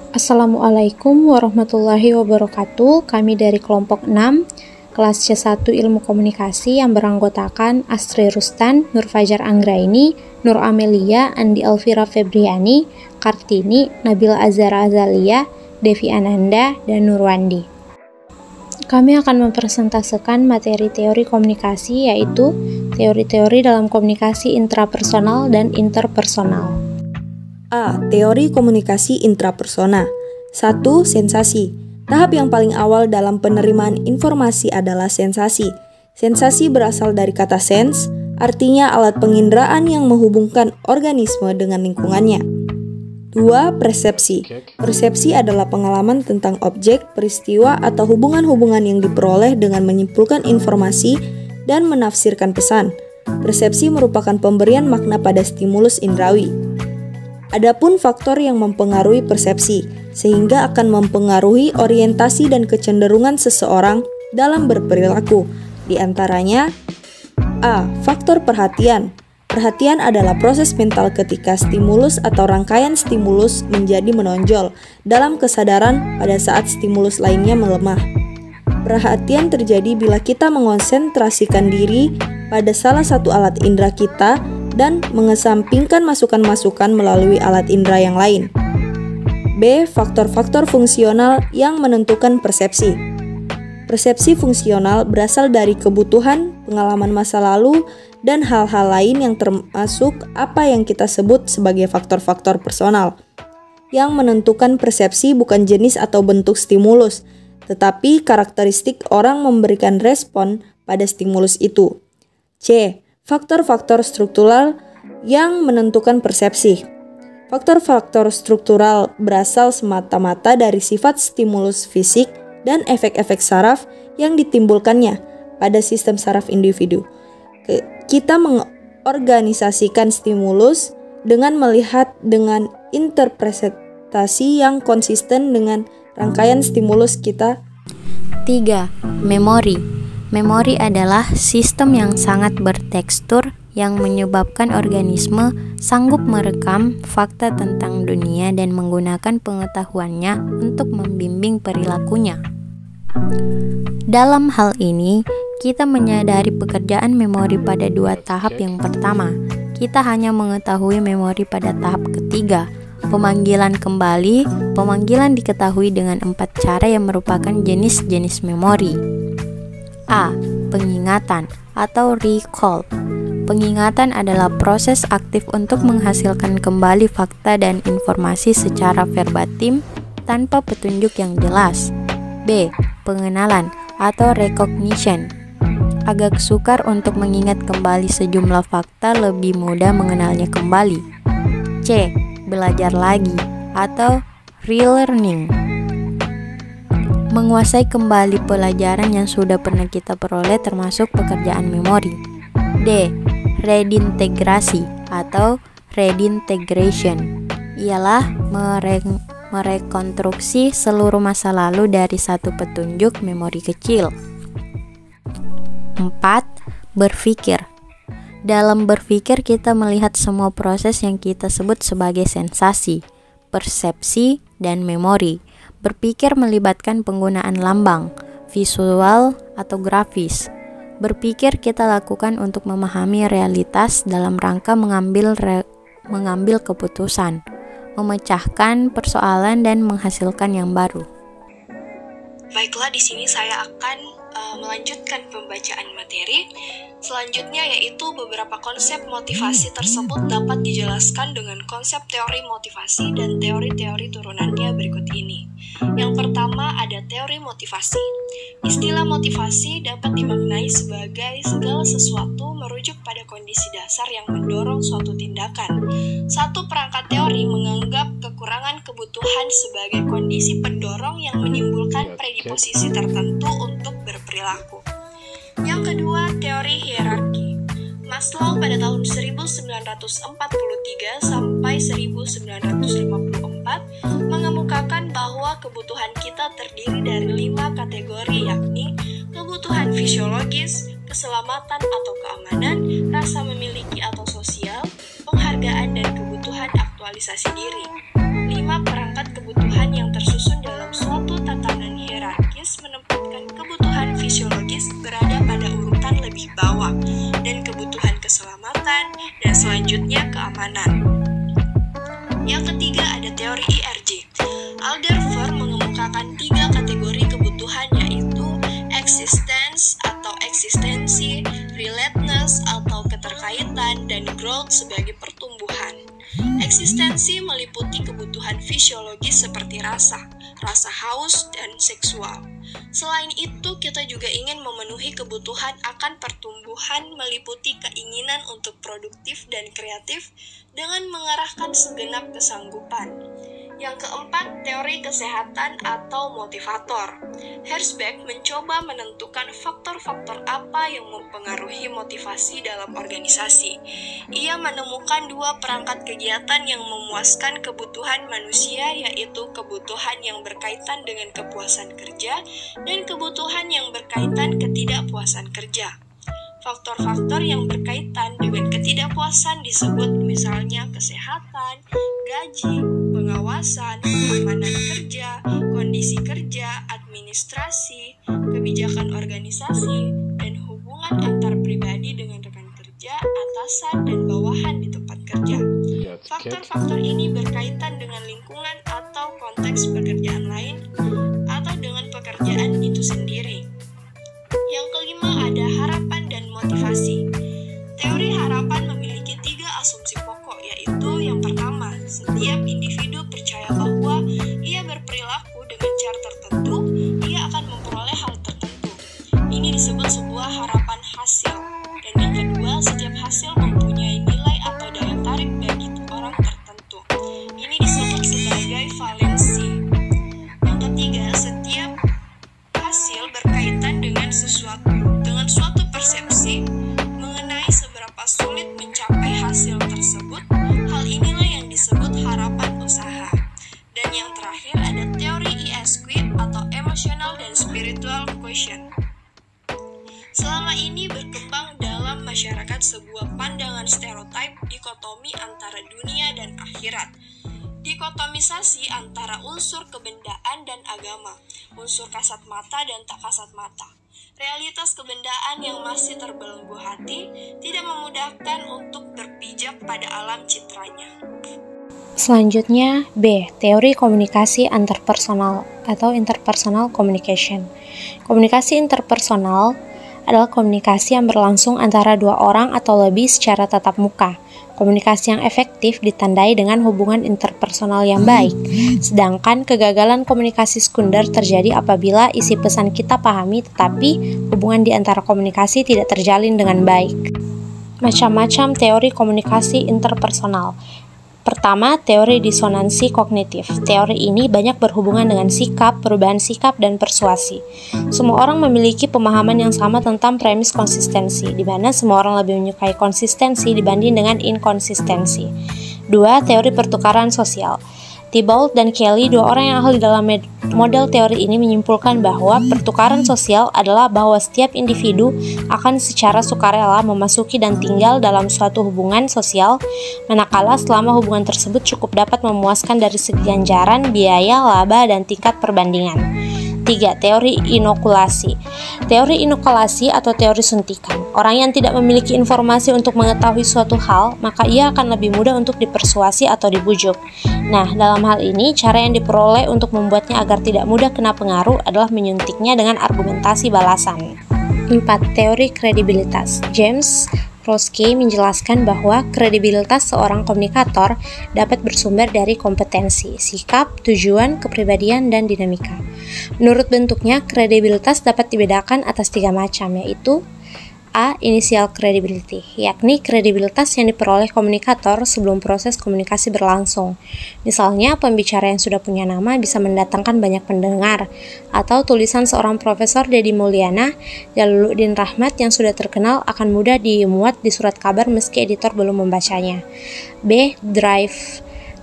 Assalamualaikum warahmatullahi wabarakatuh. Kami dari kelompok 6, kelas C1 Ilmu Komunikasi yang beranggotakan Astri Rustan, Nur Fajar Anggraini, Nur Amelia, Andi Elvira Febriani, Kartini, Nabila Azhara Azalia, Devi Ananda, dan Nurwandi. Kami akan mempresentasikan materi teori komunikasi, yaitu teori-teori dalam komunikasi intrapersonal dan interpersonal. A. Teori komunikasi intrapersona. 1. Sensasi. Tahap yang paling awal dalam penerimaan informasi adalah sensasi. Sensasi berasal dari kata sense, artinya alat penginderaan yang menghubungkan organisme dengan lingkungannya. 2. Persepsi. Persepsi adalah pengalaman tentang objek, peristiwa, atau hubungan-hubungan yang diperoleh dengan menyimpulkan informasi dan menafsirkan pesan. Persepsi merupakan pemberian makna pada stimulus indrawi. Adapun faktor yang mempengaruhi persepsi, sehingga akan mempengaruhi orientasi dan kecenderungan seseorang dalam berperilaku. Di antaranya, A. Faktor perhatian. Perhatian adalah proses mental ketika stimulus atau rangkaian stimulus menjadi menonjol dalam kesadaran pada saat stimulus lainnya melemah. Perhatian terjadi bila kita mengonsentrasikan diri pada salah satu alat indera kita dan mengesampingkan masukan-masukan melalui alat indera yang lain. B. Faktor-faktor fungsional yang menentukan persepsi. Persepsi fungsional berasal dari kebutuhan, pengalaman masa lalu, dan hal-hal lain yang termasuk apa yang kita sebut sebagai faktor-faktor personal. Yang menentukan persepsi bukan jenis atau bentuk stimulus, tetapi karakteristik orang memberikan respon pada stimulus itu. C. Faktor-faktor struktural yang menentukan persepsi. Faktor-faktor struktural berasal semata-mata dari sifat stimulus fisik dan efek-efek saraf yang ditimbulkannya pada sistem saraf individu. Kita mengorganisasikan stimulus dengan melihat dengan interpretasi yang konsisten dengan rangkaian stimulus kita. 3. Memori. Memori adalah sistem yang sangat bertekstur yang menyebabkan organisme sanggup merekam fakta tentang dunia dan menggunakan pengetahuannya untuk membimbing perilakunya. Dalam hal ini, kita menyadari pekerjaan memori pada dua tahap. Yang pertama, kita hanya mengetahui memori pada tahap ketiga, pemanggilan kembali. Pemanggilan diketahui dengan 4 cara yang merupakan jenis-jenis memori. A. Pengingatan atau recall. Pengingatan adalah proses aktif untuk menghasilkan kembali fakta dan informasi secara verbatim tanpa petunjuk yang jelas. B. Pengenalan atau recognition. Agak sukar untuk mengingat kembali sejumlah fakta, lebih mudah mengenalnya kembali. C. Belajar lagi atau relearning. Menguasai kembali pelajaran yang sudah pernah kita peroleh termasuk pekerjaan memori. D. Redintegrasi atau redintegration. Ialah merekonstruksi seluruh masa lalu dari satu petunjuk memori kecil. 4. Berpikir. Dalam berpikir kita melihat semua proses yang kita sebut sebagai sensasi, persepsi, dan memori. Berpikir melibatkan penggunaan lambang, visual, atau grafis. Berpikir kita lakukan untuk memahami realitas dalam rangka mengambil keputusan, memecahkan persoalan, dan menghasilkan yang baru. Baiklah, di sini saya akan melanjutkan pembacaan materi. Selanjutnya yaitu beberapa konsep motivasi tersebut dapat dijelaskan dengan konsep teori motivasi dan teori-teori turunannya berikut ini. Yang pertama ada teori motivasi. Istilah motivasi dapat dimaknai sebagai segala sesuatu merujuk pada kondisi dasar yang mendorong suatu tindakan. Satu perangkat teori menganggap kekurangan kebutuhan sebagai kondisi pendorong yang menimbulkan predisposisi tertentu untuk berperilaku. Yang kedua, teori hierarki. Maslow pada tahun 1943 sampai 1954 mengemukakan bahwa kebutuhan kita terdiri dari 5 kategori, yakni kebutuhan fisiologis, keselamatan atau keamanan, rasa memiliki atau sosial, penghargaan, dan kebutuhan aktualisasi diri. 5 perangkat kebutuhan yang kenyamanan. Yang ketiga ada teori ERG. Alderfer mengemukakan 3 kategori kebutuhan, yaitu existence atau eksistensi, relatedness atau keterkaitan, dan growth sebagai pertumbuhan. Eksistensi meliputi kebutuhan fisiologis seperti rasa haus, dan seksual. Selain itu, kita juga ingin memenuhi kebutuhan akan pertumbuhan meliputi keinginan untuk produktif dan kreatif dengan mengarahkan segenap kesanggupan. Yang keempat, teori kesehatan atau motivator. Herzberg mencoba menentukan faktor-faktor apa yang mempengaruhi motivasi dalam organisasi. Ia menemukan 2 perangkat kegiatan yang memuaskan kebutuhan manusia, yaitu kebutuhan yang berkaitan dengan kepuasan kerja dan kebutuhan yang berkaitan ketidakpuasan kerja. Faktor-faktor yang berkaitan dengan ketidakpuasan disebut misalnya kesehatan, gaji, pengawasan, keamanan kerja, kondisi kerja, administrasi, kebijakan organisasi, dan hubungan antar pribadi dengan rekan kerja, atasan, dan bawahan di tempat kerja. Faktor-faktor ini berkaitan dengan lingkungan atau konteks pekerjaan lain atau dengan pekerjaan itu sendiri. Yang kelima ada harapan dan motivasi. Teori harapan memiliki 3 asumsi pokok, yaitu yang pertama, setiap individu percaya bahwa ia berperilaku dengan cara tertentu, ia akan memperoleh hal tertentu. Ini disebut sebuah harapan hasil. Dan yang kedua, setiap hasil mempunyai nilai atau daya tarik bagi orang tertentu. Ini disebut sebagai valensi. Yang ketiga, setiap hasil berkaitan dengan suatu persepsi mengenai seberapa sulit mencapai hasil tersebut. Hal inilah yang disebut harapan usaha. Dan yang terakhir ada teori ESQ atau emotional dan spiritual quotient. Selama ini berkembang dalam masyarakat sebuah pandangan stereotip dikotomi antara dunia dan akhirat. Dikotomisasi antara unsur kebendaan dan agama, unsur kasat mata dan tak kasat mata. Realitas kebendaan yang masih terbelenggu hati tidak memudahkan untuk berpijak pada alam citranya. Selanjutnya, B. Teori komunikasi antarpersonal atau interpersonal communication. Komunikasi interpersonal adalah komunikasi yang berlangsung antara 2 orang atau lebih secara tatap muka. Komunikasi yang efektif ditandai dengan hubungan interpersonal yang baik, sedangkan kegagalan komunikasi sekunder terjadi apabila isi pesan kita pahami tetapi hubungan di antara komunikasi tidak terjalin dengan baik. Macam-macam teori komunikasi interpersonal. Pertama, teori disonansi kognitif. Teori ini banyak berhubungan dengan sikap, perubahan sikap, dan persuasi. Semua orang memiliki pemahaman yang sama tentang premis konsistensi, di mana semua orang lebih menyukai konsistensi dibanding dengan inkonsistensi. 2. Teori pertukaran sosial. Thibault dan Kelly, 2 orang yang ahli dalam model teori ini, menyimpulkan bahwa pertukaran sosial adalah bahwa setiap individu akan secara sukarela memasuki dan tinggal dalam suatu hubungan sosial, manakala selama hubungan tersebut cukup dapat memuaskan dari segi ganjaran, biaya, laba, dan tingkat perbandingan. 3. Teori inokulasi. Teori inokulasi atau teori suntikan. Orang yang tidak memiliki informasi untuk mengetahui suatu hal, maka ia akan lebih mudah untuk dipersuasi atau dibujuk. Nah, dalam hal ini, cara yang diperoleh untuk membuatnya agar tidak mudah kena pengaruh adalah menyuntiknya dengan argumentasi balasan. 4. Teori kredibilitas. James Roske menjelaskan bahwa kredibilitas seorang komunikator dapat bersumber dari kompetensi, sikap, tujuan, kepribadian, dan dinamika. Menurut bentuknya, kredibilitas dapat dibedakan atas 3 macam, yaitu A. Initial credibility, yakni kredibilitas yang diperoleh komunikator sebelum proses komunikasi berlangsung. Misalnya, pembicara yang sudah punya nama bisa mendatangkan banyak pendengar, atau tulisan seorang Profesor Deddy Mulyana, Jalaluddin Rahmat yang sudah terkenal akan mudah dimuat di surat kabar meski editor belum membacanya. B.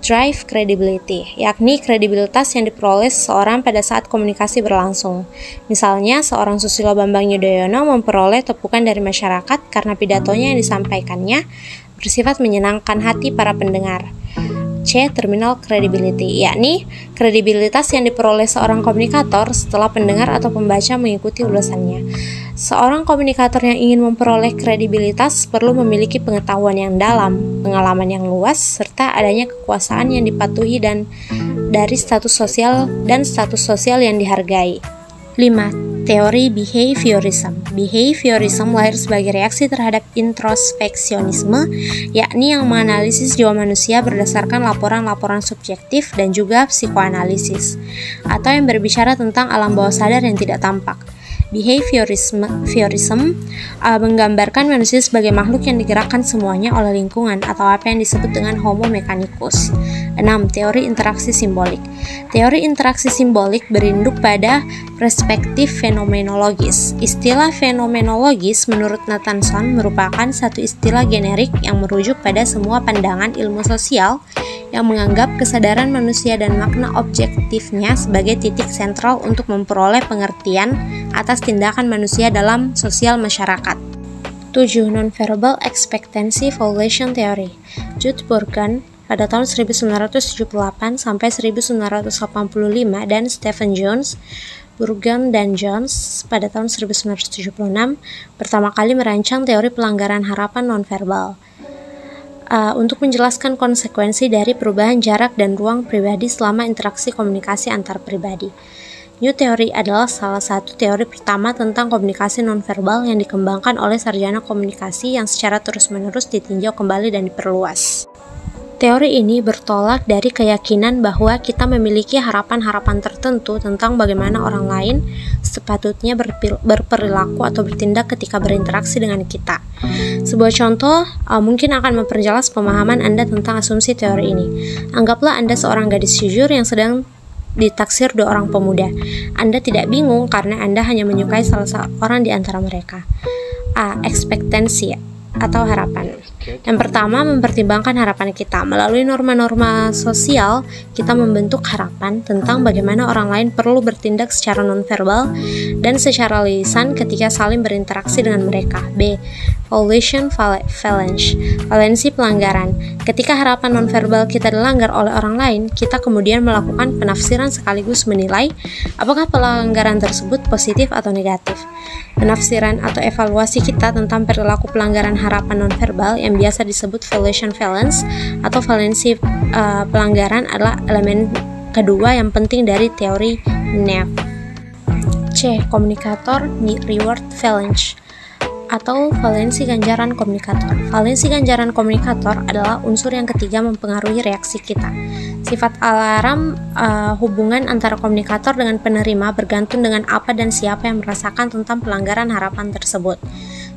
Drive credibility, yakni kredibilitas yang diperoleh seseorang pada saat komunikasi berlangsung. Misalnya, seorang Susilo Bambang Yudhoyono memperoleh tepukan dari masyarakat karena pidatonya yang disampaikannya bersifat menyenangkan hati para pendengar. C. Terminal credibility, yakni kredibilitas yang diperoleh seorang komunikator setelah pendengar atau pembaca mengikuti ulasannya. Seorang komunikator yang ingin memperoleh kredibilitas perlu memiliki pengetahuan yang dalam, pengalaman yang luas, serta adanya kekuasaan yang dipatuhi dan dari status sosial yang dihargai. 5. Teori behaviorism. Behaviorism lahir sebagai reaksi terhadap introspeksionisme, yakni yang menganalisis jiwa manusia berdasarkan laporan-laporan subjektif dan juga psikoanalisis, atau yang berbicara tentang alam bawah sadar yang tidak tampak. Behaviorism menggambarkan manusia sebagai makhluk yang digerakkan semuanya oleh lingkungan atau apa yang disebut dengan homo mechanicus. 6. Teori interaksi simbolik. Teori interaksi simbolik berinduk pada perspektif fenomenologis. Istilah fenomenologis menurut Nathanson merupakan satu istilah generik yang merujuk pada semua pandangan ilmu sosial yang menganggap kesadaran manusia dan makna objektifnya sebagai titik sentral untuk memperoleh pengertian atas tindakan manusia dalam sosial masyarakat. 7. Nonverbal Expectancy Violation Theory. Jude Burgon pada tahun 1978 sampai 1985 dan Stephen Jones, Burgon dan Jones pada tahun 1976 pertama kali merancang teori pelanggaran harapan nonverbal. Untuk menjelaskan konsekuensi dari perubahan jarak dan ruang pribadi selama interaksi komunikasi antar pribadi. New Theory adalah salah satu teori pertama tentang komunikasi nonverbal yang dikembangkan oleh sarjana komunikasi yang secara terus-menerus ditinjau kembali dan diperluas. Teori ini bertolak dari keyakinan bahwa kita memiliki harapan-harapan tertentu tentang bagaimana orang lain sepatutnya berperilaku atau bertindak ketika berinteraksi dengan kita. Sebuah contoh mungkin akan memperjelas pemahaman Anda tentang asumsi teori ini. Anggaplah Anda seorang gadis jujur yang sedang ditaksir dua orang pemuda. Anda tidak bingung karena Anda hanya menyukai salah seorang di antara mereka. A. Ekspektansi atau harapan. Yang pertama, mempertimbangkan harapan kita. Melalui norma-norma sosial, kita membentuk harapan tentang bagaimana orang lain perlu bertindak secara nonverbal dan secara lisan ketika saling berinteraksi dengan mereka. B. Violation Valensi pelanggaran. Ketika harapan nonverbal kita dilanggar oleh orang lain, kita kemudian melakukan penafsiran sekaligus menilai apakah pelanggaran tersebut positif atau negatif. Penafsiran atau evaluasi kita tentang perilaku pelanggaran harapan nonverbal yang biasa disebut violation valence atau valensi pelanggaran adalah elemen kedua yang penting dari teori Neff. C. Komunikator reward valence atau valensi ganjaran komunikator. Valensi ganjaran komunikator adalah unsur yang ketiga mempengaruhi reaksi kita. Sifat alarm hubungan antara komunikator dengan penerima bergantung dengan apa dan siapa yang merasakan tentang pelanggaran harapan tersebut.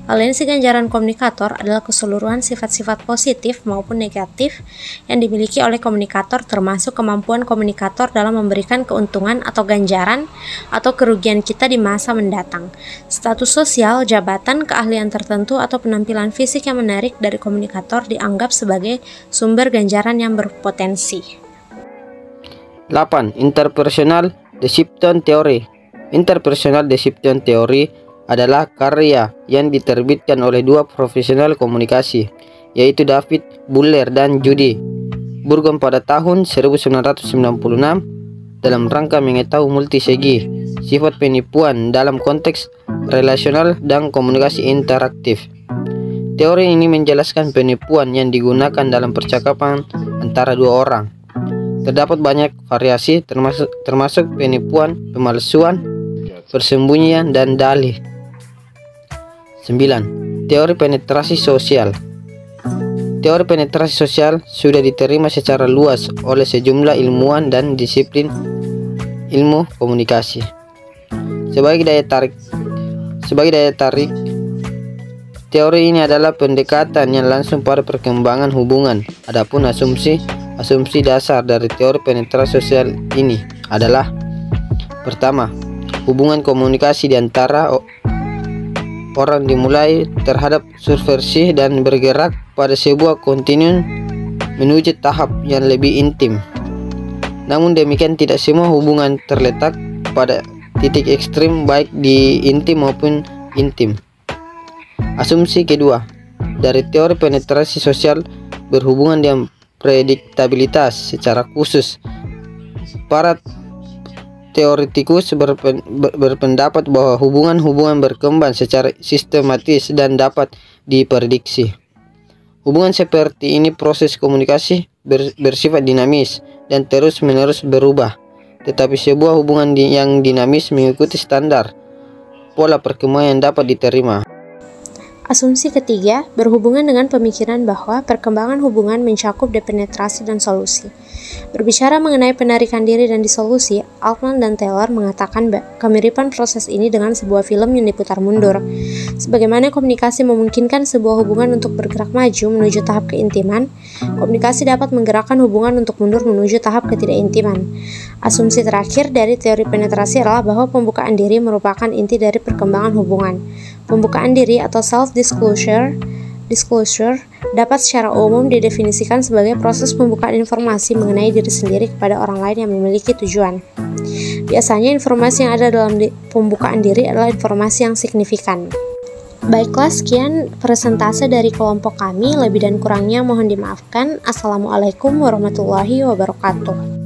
Valensi ganjaran komunikator adalah keseluruhan sifat-sifat positif maupun negatif yang dimiliki oleh komunikator, termasuk kemampuan komunikator dalam memberikan keuntungan atau ganjaran atau kerugian kita di masa mendatang. Status sosial, jabatan, keahlian tertentu, atau penampilan fisik yang menarik dari komunikator dianggap sebagai sumber ganjaran yang berpotensi. 8. Interpersonal Deception Theory. Interpersonal Deception Theory adalah karya yang diterbitkan oleh dua profesional komunikasi, yaitu David Buller dan Judy Burgon pada tahun 1996 dalam rangka mengetahui multisegi sifat penipuan dalam konteks relasional dan komunikasi interaktif. Teori ini menjelaskan penipuan yang digunakan dalam percakapan antara dua orang. Terdapat banyak variasi termasuk penipuan, pemalsuan, persembunyian, dan dalih. 9. Teori penetrasi sosial. Teori penetrasi sosial sudah diterima secara luas oleh sejumlah ilmuwan dan disiplin ilmu komunikasi. Sebagai daya tarik, teori ini adalah pendekatan yang langsung pada perkembangan hubungan. Adapun asumsi dasar dari teori penetrasi sosial ini adalah: pertama, hubungan komunikasi di antara orang dimulai terhadap subversi dan bergerak pada sebuah kontinum menuju tahap yang lebih intim. Namun demikian, tidak semua hubungan terletak pada titik ekstrim baik di intim maupun intim. Asumsi kedua dari teori penetrasi sosial berhubungan dengan prediktabilitas. Secara khusus, para teoretikus berpendapat bahwa hubungan-hubungan berkembang secara sistematis dan dapat diprediksi. Hubungan seperti ini proses komunikasi bersifat dinamis dan terus-menerus berubah. Tetapi sebuah hubungan yang dinamis mengikuti standar pola perkembangan yang dapat diterima. Asumsi ketiga berhubungan dengan pemikiran bahwa perkembangan hubungan mencakup depenetrasi dan solusi. Berbicara mengenai penarikan diri dan disolusi, Altman dan Taylor mengatakan kemiripan proses ini dengan sebuah film yang diputar mundur. Sebagaimana komunikasi memungkinkan sebuah hubungan untuk bergerak maju menuju tahap keintiman, komunikasi dapat menggerakkan hubungan untuk mundur menuju tahap ketidakintiman. Asumsi terakhir dari teori penetrasi adalah bahwa pembukaan diri merupakan inti dari perkembangan hubungan. Pembukaan diri atau self-disclosure dapat secara umum didefinisikan sebagai proses pembukaan informasi mengenai diri sendiri kepada orang lain yang memiliki tujuan. Biasanya informasi yang ada dalam pembukaan diri adalah informasi yang signifikan. Baiklah, sekian presentase dari kelompok kami. Lebih dan kurangnya mohon dimaafkan. Assalamualaikum warahmatullahi wabarakatuh.